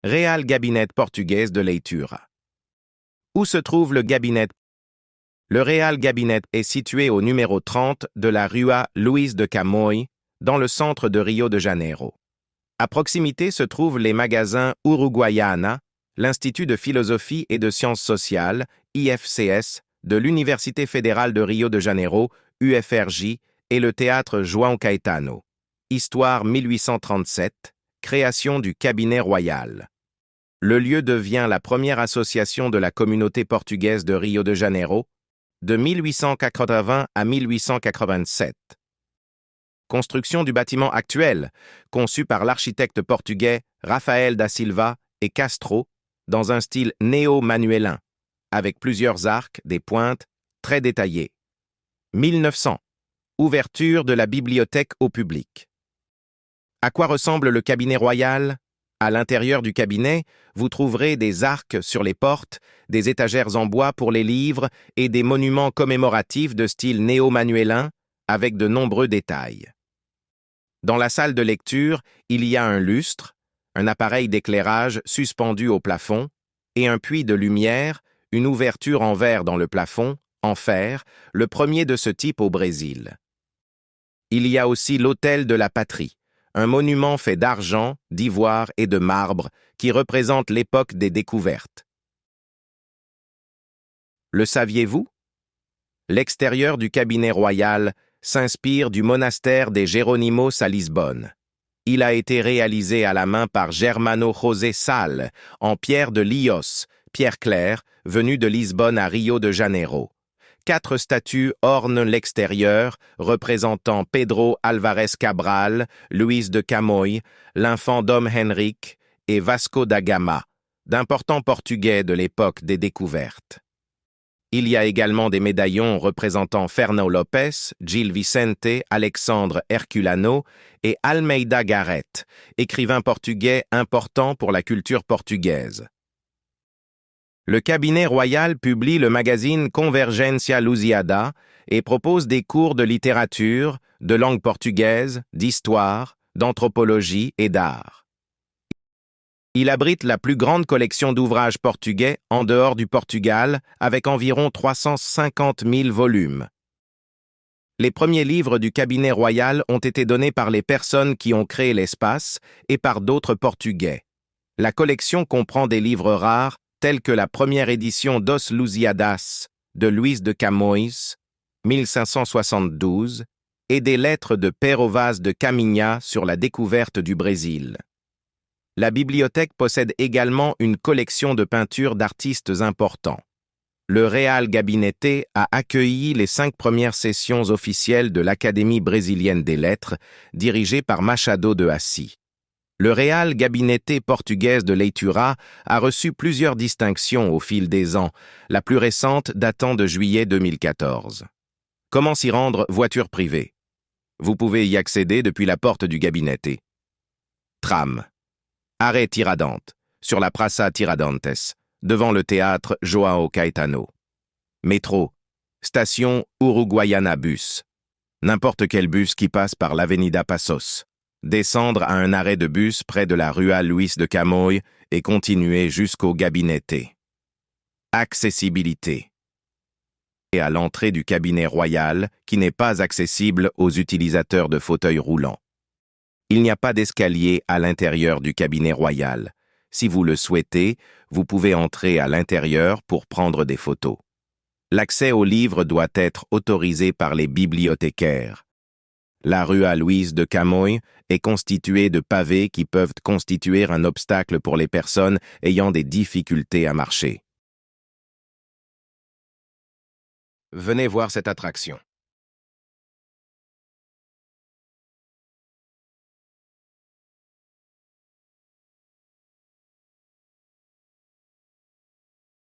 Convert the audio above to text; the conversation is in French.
Real Gabinete Português de Leitura. Où se trouve le gabinete? Le Real Gabinete est situé au numéro 30 de la Rua Luís de Camões, dans le centre de Rio de Janeiro. À proximité se trouvent les magasins Uruguaiana, l'Institut de philosophie et de sciences sociales, IFCS, de l'Université fédérale de Rio de Janeiro, UFRJ, et le théâtre João Caetano. Histoire 1837, création du cabinet royal. Le lieu devient la première association de la communauté portugaise de Rio de Janeiro, de 1880 à 1887. Construction du bâtiment actuel, conçu par l'architecte portugais Rafael da Silva et Castro, dans un style néo-manuélin, avec plusieurs arcs, des pointes, très détaillés. 1900. Ouverture de la bibliothèque au public. À quoi ressemble le cabinet royal? À l'intérieur du cabinet, vous trouverez des arcs sur les portes, des étagères en bois pour les livres et des monuments commémoratifs de style néo-manuélin avec de nombreux détails. Dans la salle de lecture, il y a un lustre, un appareil d'éclairage suspendu au plafond et un puits de lumière, une ouverture en verre dans le plafond, en fer, le premier de ce type au Brésil. Il y a aussi l'Hôtel de la Patrie, un monument fait d'argent, d'ivoire et de marbre qui représente l'époque des découvertes. Le saviez-vous? L'extérieur du cabinet royal s'inspire du monastère des Géronimos à Lisbonne. Il a été réalisé à la main par Germano José Sal, en pierre de Lios, pierre claire, venue de Lisbonne à Rio de Janeiro. 4 statues ornent l'extérieur, représentant Pedro Álvares Cabral, Luís de Camões, l'infant Dom Henrique et Vasco da Gama, d'importants Portugais de l'époque des découvertes. Il y a également des médaillons représentant Fernão Lopes, Gil Vicente, Alexandre Herculano et Almeida Garrett, écrivains portugais importants pour la culture portugaise. Le cabinet royal publie le magazine Convergência Lusíada et propose des cours de littérature, de langue portugaise, d'histoire, d'anthropologie et d'art. Il abrite la plus grande collection d'ouvrages portugais en dehors du Portugal, avec environ 350 000 volumes. Les premiers livres du cabinet royal ont été donnés par les personnes qui ont créé l'espace et par d'autres Portugais. La collection comprend des livres rares, tels que la première édition d'Os Lusíadas de Luís de Camões, 1572, et des lettres de Pero Vaz de Caminha sur la découverte du Brésil. La bibliothèque possède également une collection de peintures d'artistes importants. Le Real Gabinete a accueilli les 5 premières sessions officielles de l'Académie brésilienne des lettres, dirigée par Machado de Assis. Le Real Gabinete Português de Leitura a reçu plusieurs distinctions au fil des ans, la plus récente datant de juillet 2014. Comment s'y rendre? Voiture privée. Vous pouvez y accéder depuis la porte du Gabinete. Tram. Arrêt Tiradentes, sur la Praça Tiradentes, devant le théâtre João Caetano. Métro. Station Uruguaiana Bus. N'importe quel bus qui passe par l'Avenida Passos. Descendre à un arrêt de bus près de la Rua Luís de Camões et continuer jusqu'au Gabinete. Accessibilité. Et à l'entrée du cabinet royal, qui n'est pas accessible aux utilisateurs de fauteuils roulants. Il n'y a pas d'escalier à l'intérieur du cabinet royal. Si vous le souhaitez, vous pouvez entrer à l'intérieur pour prendre des photos. L'accès aux livres doit être autorisé par les bibliothécaires. La Rua Luís de Camões est constituée de pavés qui peuvent constituer un obstacle pour les personnes ayant des difficultés à marcher. Venez voir cette attraction.